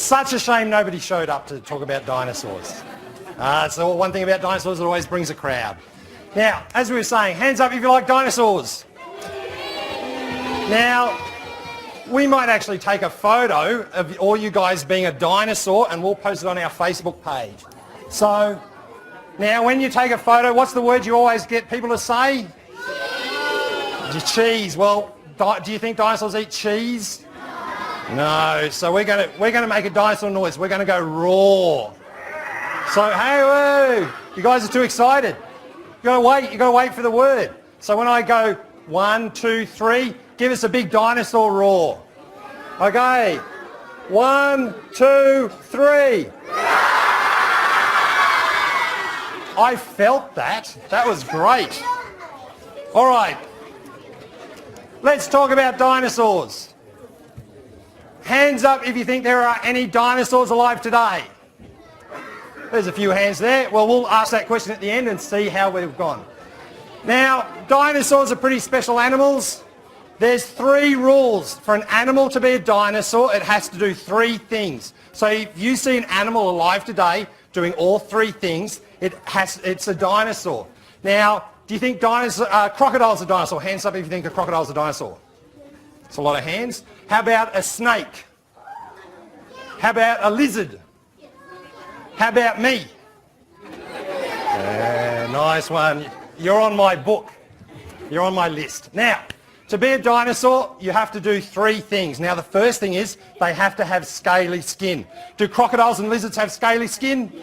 Such a shame nobody showed up to talk about dinosaurs. So one thing about dinosaurs, it always brings a crowd. Now, as we were saying, hands up if you like dinosaurs. Now, we might actually take a photo of all you guys being a dinosaur and we'll post it on our Facebook page. So, now when you take a photo, what's the word you always get people to say? Cheese. Well, do you think dinosaurs eat cheese? No. So we're going to make a dinosaur noise. We're going to go roar. So, hey, whoa, you guys are too excited. You got to wait for the word. So when I go 1, 2, 3, give us a big dinosaur roar. Okay. 1, 2, 3. I felt that. That was great. All right. Let's talk about dinosaurs. Hands up if you think there are any dinosaurs alive today. There's a few hands there. Well, we'll ask that question at the end and see how we've gone. Now, dinosaurs are pretty special animals. There's 3 rules. For an animal to be a dinosaur, it has to do 3 things. So if you see an animal alive today doing all 3 things, it's a dinosaur. Now, do you think crocodile's a dinosaur? Hands up if you think a crocodile's a dinosaur. It's a lot of hands. How about a snake? How about a lizard? How about me? Yeah, nice one. You're on my book. You're on my list. Now, to be a dinosaur, you have to do 3 things. Now, the first thing is they have to have scaly skin. Do crocodiles and lizards have scaly skin?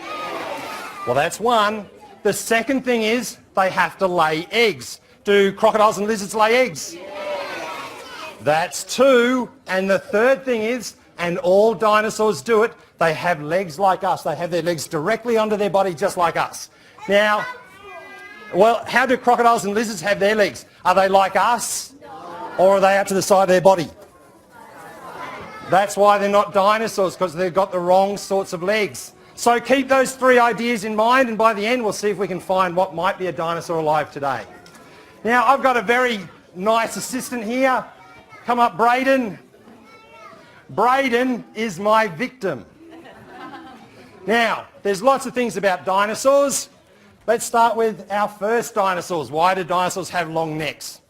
Well, that's one. The second thing is they have to lay eggs. Do crocodiles and lizards lay eggs? That's 2. And the third thing is, and all dinosaurs do it, they have legs like us. They have their legs directly under their body just like us. Now, well, how do crocodiles and lizards have their legs? Are they like us? Or are they out to the side of their body? That's why they're not dinosaurs, because they've got the wrong sorts of legs. So keep those 3 ideas in mind, and by the end we'll see if we can find what might be a dinosaur alive today. Now, I've got a very nice assistant here. Come up, Brayden. Brayden is my victim. Now, there's lots of things about dinosaurs. Let's start with our first dinosaurs. Why do dinosaurs have long necks?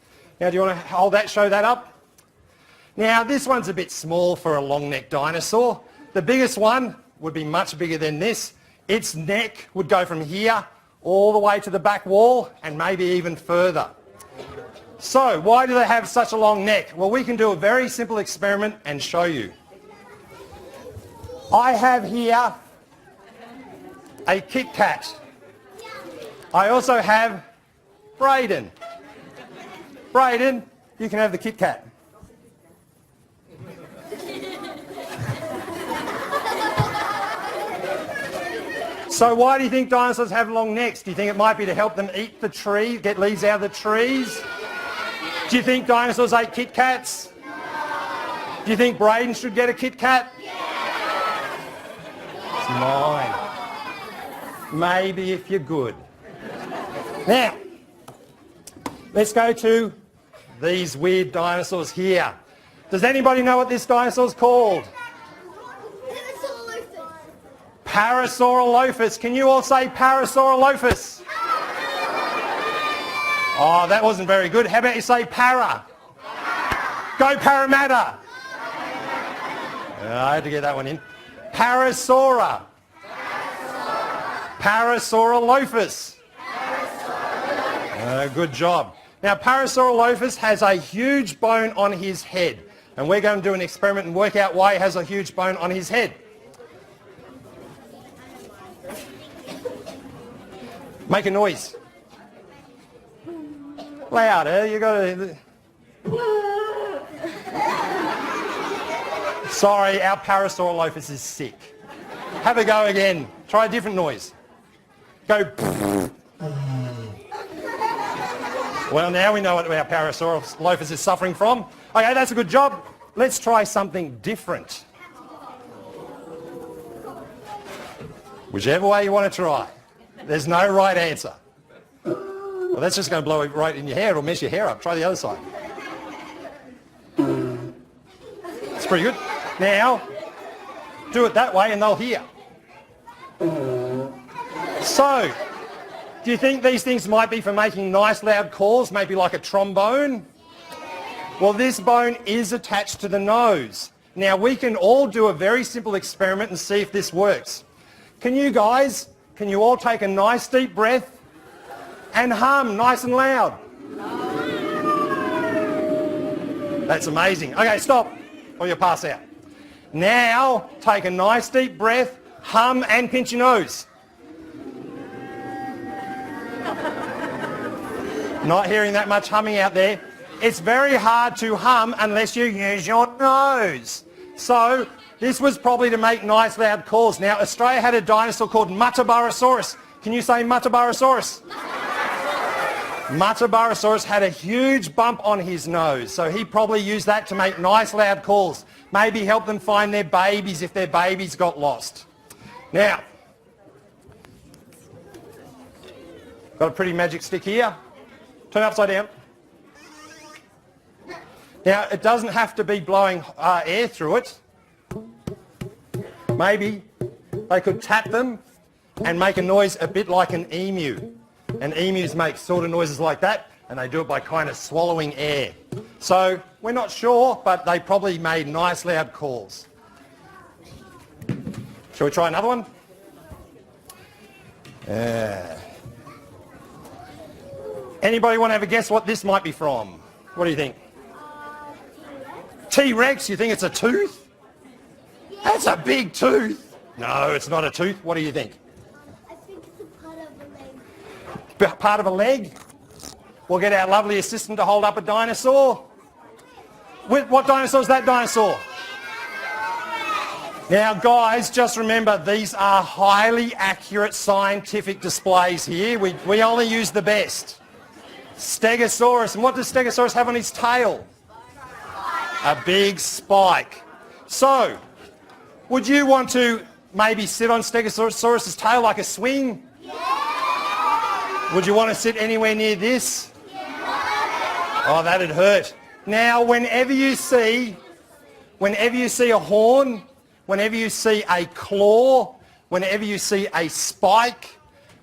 Now, do you want to show that up? Now, this one's a bit small for a long-necked dinosaur. The biggest one would be much bigger than this. Its neck would go from here all the way to the back wall and maybe even further. So, why do they have such a long neck? Well, we can do a very simple experiment and show you. I have here a Kit Kat. I also have Brayden. Brayden, you can have the Kit Kat. So why do you think dinosaurs have long necks? Do you think it might be to help them eat the tree, get leaves out of the trees? Do you think dinosaurs ate Kit Kats? Do you think Brayden should get a Kit Kat? It's mine. Maybe if you're good. Now, let's go to these weird dinosaurs here. Does anybody know what this dinosaur's called? Parasaurolophus. Can you all say Parasaurolophus? Oh, that wasn't very good. How about you say para? Go Parramatta. I had to get that one in. Parasaura. Parasaurolophus. Good job. Now, Parasaurolophus has a huge bone on his head. And we're going to do an experiment and work out why he has a huge bone on his head. Make a noise. Louder, you got to... Sorry, our Parasaurolophus is sick. Have a go again. Try a different noise. Go... Well, now we know what our Parasaurolophus is suffering from. Okay, that's a good job. Let's try something different. Whichever way you want to try. There's no right answer. Well, that's just going to blow it right in your hair. It'll mess your hair up. Try the other side. It's pretty good. Now, do it that way and they'll hear. So, do you think these things might be for making nice loud calls, maybe like a trombone? Well, this bone is attached to the nose. Now, we can all do a very simple experiment and see if this works. Can you all take a nice deep breath and hum nice and loud? That's amazing. Okay, stop, or you'll pass out. Now, take a nice deep breath, hum and pinch your nose. Not hearing that much humming out there. It's very hard to hum unless you use your nose. So this was probably to make nice loud calls. Now Australia had a dinosaur called Mutabarosaurus. Can you say Mutabarosaurus? Mutabarosaurus had a huge bump on his nose, so he probably used that to make nice loud calls. Maybe help them find their babies if their babies got lost. Now, got a pretty magic stick here. Turn upside down. Now, it doesn't have to be blowing air through it. Maybe they could tap them and make a noise a bit like an emu. And emus make sort of noises like that, and they do it by kind of swallowing air. So, we're not sure, but they probably made nice loud calls. Shall we try another one? Anybody want to have a guess what this might be from? What do you think? T-Rex, you think it's a tooth? Yeah. That's a big tooth. No, it's not a tooth. What do you think? I think it's a part of a leg. Part of a leg? We'll get our lovely assistant to hold up a dinosaur. What dinosaur is that dinosaur? Now guys, just remember these are highly accurate scientific displays here. We only use the best. Stegosaurus, and what does Stegosaurus have on his tail? A big spike. So, would you want to maybe sit on Stegosaurus's tail like a swing? Yeah. Would you want to sit anywhere near this? Yeah. Oh, that'd hurt. Now, whenever you see a horn, whenever you see a claw, whenever you see a spike,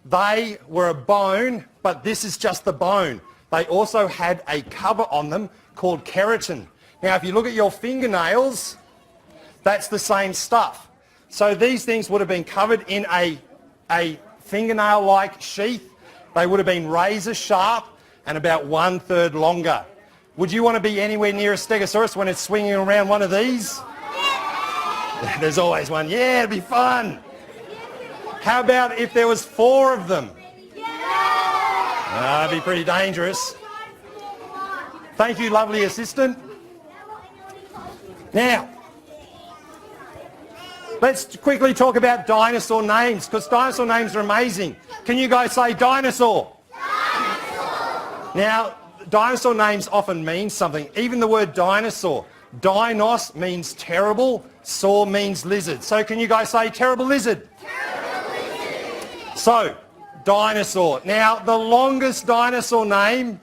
they were a bone, but this is just the bone. They also had a cover on them called keratin. Now, if you look at your fingernails, that's the same stuff. So these things would have been covered in a fingernail-like sheath. They would have been razor sharp and about 1/3 longer. Would you want to be anywhere near a Stegosaurus when it's swinging around one of these? Yeah. There's always one. Yeah, it'd be fun. How about if there was 4 of them? That'd be pretty dangerous. Thank you, lovely assistant. Now, let's quickly talk about dinosaur names, because dinosaur names are amazing. Can you guys say dinosaur? Dinosaur. Now, dinosaur names often mean something. Even the word dinosaur. Dinos means terrible, saur means lizard. So can you guys say terrible lizard? Terrible lizard. So, dinosaur. Now, the longest dinosaur name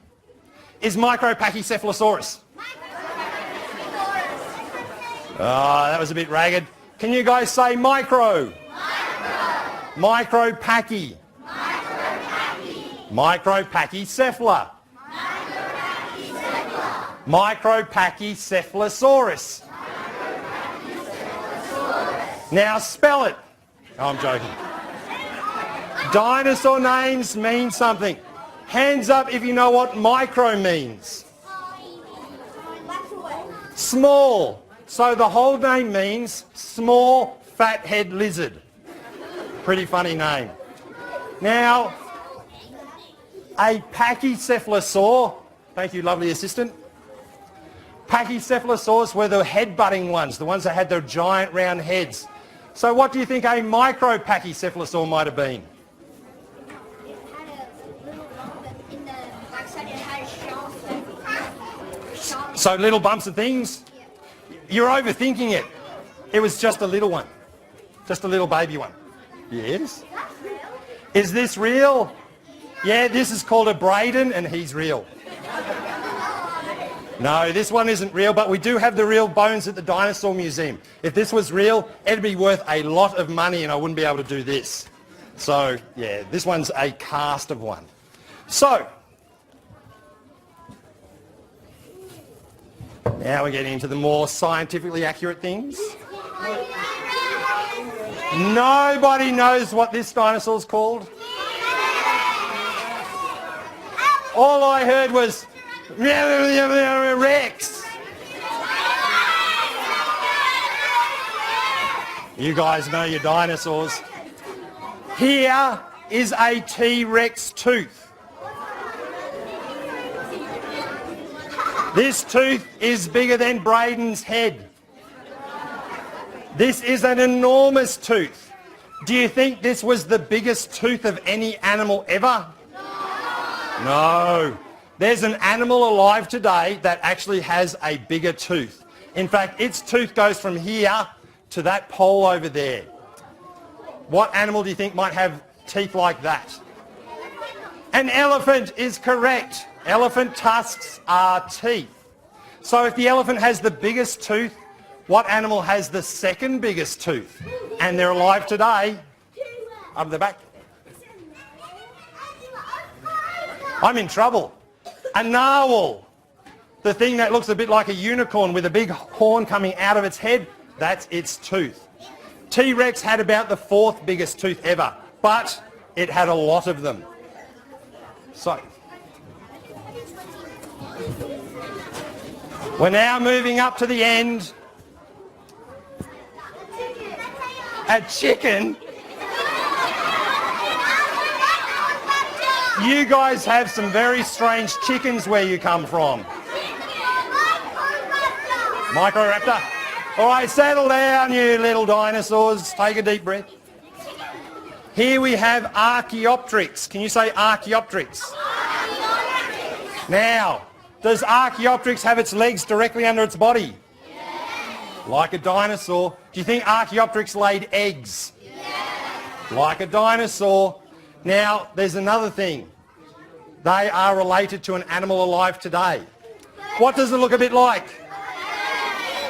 is Micropachycephalosaurus. Oh, that was a bit ragged. Can you guys say micro? Micro. Micropachy. Micropachycephala. Micropachycephalosaurus. Now spell it. Oh, I'm joking. Dinosaur names mean something. Hands up if you know what micro means. Small. So the whole name means small fathead lizard. Pretty funny name. Now, a pachycephalosaur, thank you lovely assistant. Pachycephalosaurs were the head-butting ones, the ones that had their giant round heads. So what do you think a micro-pachycephalosaur might have been? So little bumps and things? You're overthinking it. It was just a little one. Just a little baby one. Yes? Is this real? Yeah, this is called a Braden and he's real. No, this one isn't real, but we do have the real bones at the Dinosaur Museum. If this was real, it'd be worth a lot of money and I wouldn't be able to do this. So, yeah, this one's a cast of one. So, now we're getting into the more scientifically accurate things. Nobody knows what this dinosaur's called. All I heard was Rex. You guys know your dinosaurs. Here is a T-Rex tooth. This tooth is bigger than Braden's head. This is an enormous tooth. Do you think this was the biggest tooth of any animal ever? No. There's an animal alive today that actually has a bigger tooth. In fact, its tooth goes from here to that pole over there. What animal do you think might have teeth like that? An elephant is correct. Elephant tusks are teeth. So if the elephant has the biggest tooth, what animal has the second biggest tooth? And they're alive today. Up the back. I'm in trouble. A narwhal. The thing that looks a bit like a unicorn with a big horn coming out of its head, that's its tooth. T-Rex had about the fourth biggest tooth ever, but it had a lot of them. So, we're now moving up to the end. A chicken? You guys have some very strange chickens where you come from. Microraptor. All right, settle down, you little dinosaurs. Take a deep breath. Here we have Archaeopteryx. Can you say Archaeopteryx? Now, does Archaeopteryx have its legs directly under its body? Like a dinosaur. Do you think Archaeopteryx laid eggs? Like a dinosaur. Now, there's another thing. They are related to an animal alive today. What does it look a bit like?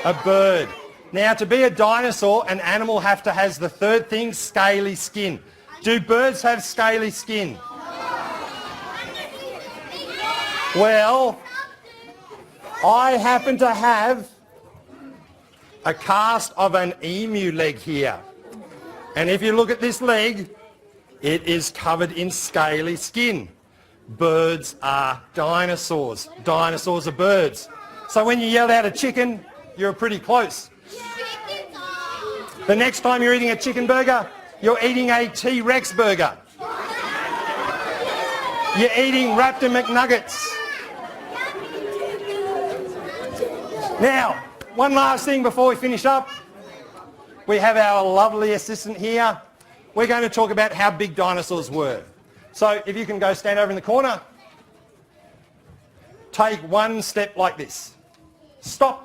A bird. Now, to be a dinosaur, an animal has to have the third thing, scaly skin. Do birds have scaly skin? Well, I happen to have a cast of an emu leg here. And if you look at this leg, it is covered in scaly skin. Birds are dinosaurs. Dinosaurs are birds. So when you yell out a chicken, you're pretty close. The next time you're eating a chicken burger, you're eating a T-Rex burger. You're eating Raptor McNuggets. Now, one last thing before we finish up. We have our lovely assistant here. We're going to talk about how big dinosaurs were. So if you can go stand over in the corner. Take one step like this. Stop.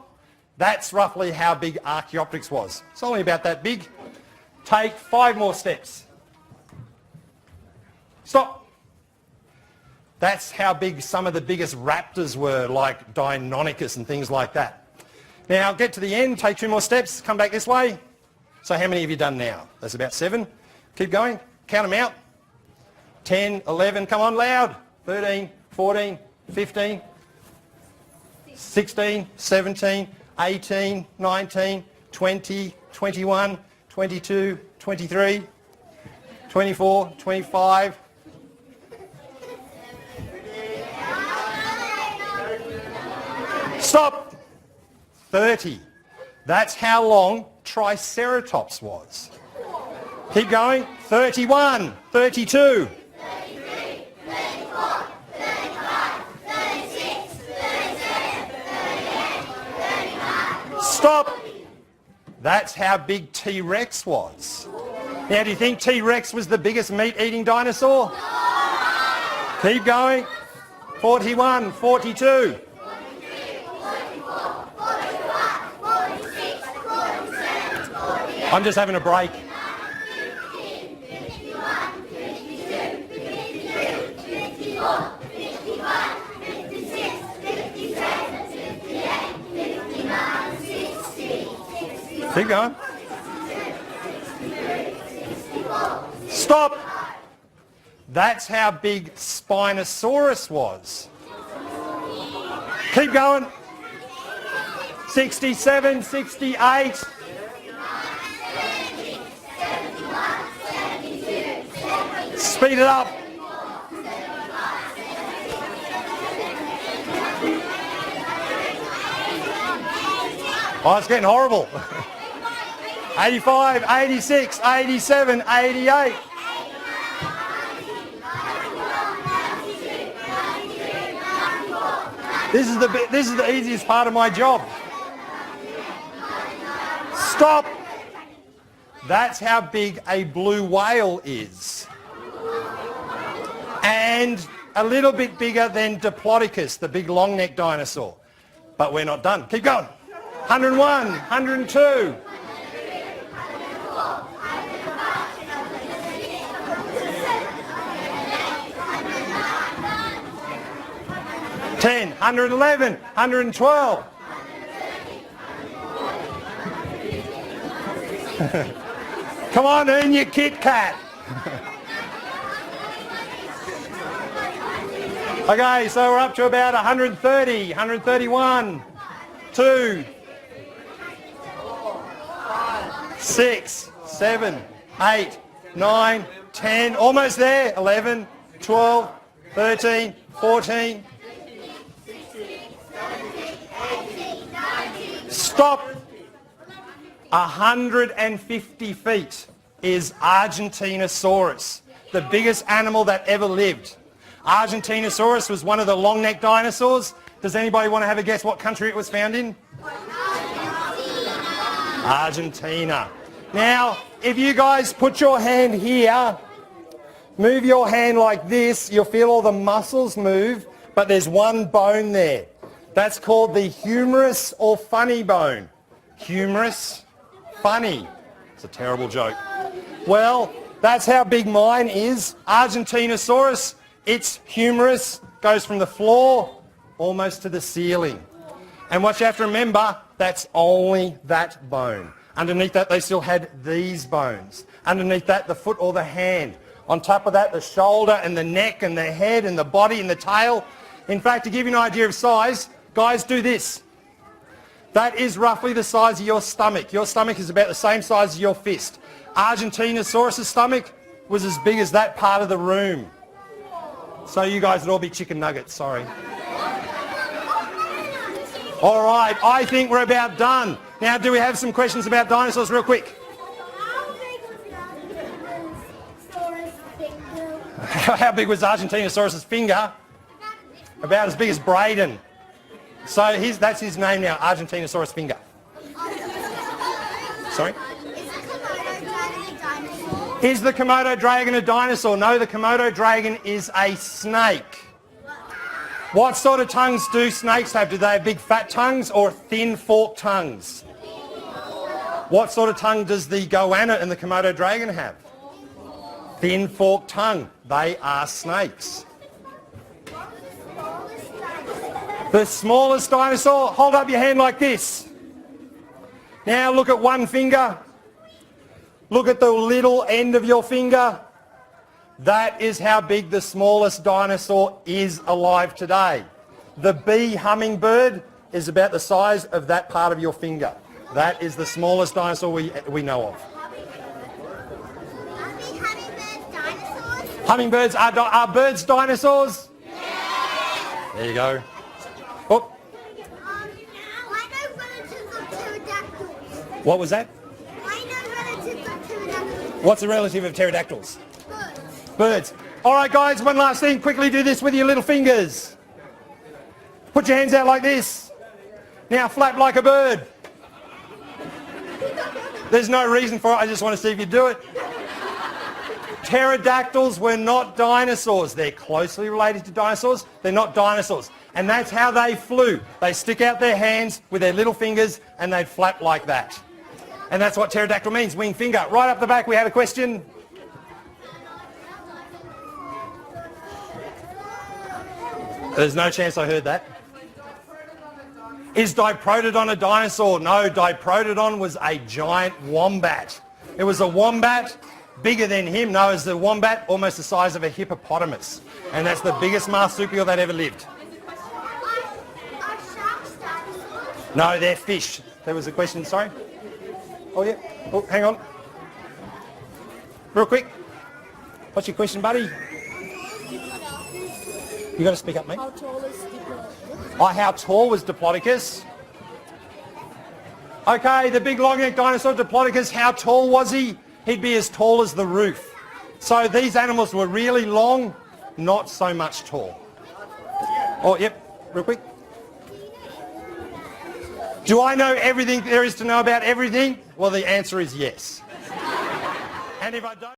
That's roughly how big Archaeopteryx was. It's only about that big. Take 5 more steps. Stop. That's how big some of the biggest raptors were, like Deinonychus and things like that. Now get to the end, take 2 more steps, come back this way. So how many have you done now? That's about 7. Keep going. Count them out. 10, 11, come on loud. 13, 14, 15, 16, 17, 18, 19, 20, 21, 22, 23, 24, 25. Stop! 30. That's how long Triceratops was. Keep going. 31, 32. 33, 34, 35, 36, 37, 38, 39. Stop! That's how big T-Rex was. Now, do you think T-Rex was the biggest meat-eating dinosaur? No. Keep going. 41, 42. 43, 44, 45, 46, 47, 48. I'm just having a break. Keep going. Stop. That's how big Spinosaurus was. Keep going. 67, 68. Speed it up. Oh, it's getting horrible. 85, 86, 87, 88. This is the easiest part of my job. Stop. That's how big a blue whale is. And a little bit bigger than Diplodocus, the big long-necked dinosaur. But we're not done. Keep going. 101, 102. 10, 111, 112. Come on, earn your Kit Kat. Okay, so we're up to about 130, 131, 2, 6, 7, 8, 9, 10, almost there, 11, 12, 13, 14. Stop. 150 feet is Argentinosaurus, the biggest animal that ever lived. Argentinosaurus was one of the long-necked dinosaurs. Does anybody want to have a guess what country it was found in? Argentina. Now, if you guys put your hand here, move your hand like this, you'll feel all the muscles move, but there's one bone there. That's called the humerus or funny bone. Humerus, funny. It's a terrible joke. Well, that's how big mine is. Argentinosaurus, its humerus goes from the floor almost to the ceiling. And what you have to remember, that's only that bone. Underneath that, they still had these bones. Underneath that, the foot or the hand. On top of that, the shoulder and the neck and the head and the body and the tail. In fact, to give you an idea of size, guys, do this. That is roughly the size of your stomach. Your stomach is about the same size as your fist. Argentinosaurus' stomach was as big as that part of the room. So you guys would all be chicken nuggets, sorry. All right, I think we're about done. Now, do we have some questions about dinosaurs real quick? How big was Argentinosaurus' finger? About as big as Braden. So that's his name now, Argentinosaurus finger. Sorry? Is the Komodo dragon a dinosaur? No, the Komodo dragon is a snake. What sort of tongues do snakes have? Do they have big fat tongues or thin forked tongues? What sort of tongue does the goanna and the Komodo dragon have? Thin forked tongue. They are snakes. The smallest dinosaur, hold up your hand like this. Now look at one finger. Look at the little end of your finger. That is how big the smallest dinosaur is alive today. The bee hummingbird is about the size of that part of your finger. That is the smallest dinosaur we know of. Hummingbirds are birds dinosaurs? Yeah. There you go. Oh. I know relatives of pterodactyls. What was that? I know relatives of pterodactyls. What's a relative of pterodactyls? Birds. Birds. All right, guys, one last thing. Quickly do this with your little fingers. Put your hands out like this. Now flap like a bird. There's no reason for it. I just want to see if you do it. Pterodactyls were not dinosaurs. They're closely related to dinosaurs. They're not dinosaurs. And that's how they flew. They stick out their hands with their little fingers and they'd flap like that. And that's what pterodactyl means, wing finger. Right up the back, we had a question. There's no chance I heard that. Is Diprotodon a dinosaur? No, Diprotodon was a giant wombat. It was a wombat bigger than him. No, it was a wombat almost the size of a hippopotamus. And that's the biggest marsupial that ever lived. Are sharks dinosaurs? No, they're fish. There was a question, sorry? Oh, yeah. Oh, hang on. Real quick. What's your question, buddy? You got to speak up, mate. How tall is Diplodocus? Oh, how tall was Diplodocus? Okay, the big long-necked dinosaur Diplodocus, how tall was he? He'd be as tall as the roof. So these animals were really long, not so much tall. Oh, yep, real quick. Do I know everything there is to know about everything? Well, the answer is yes. And if I don't...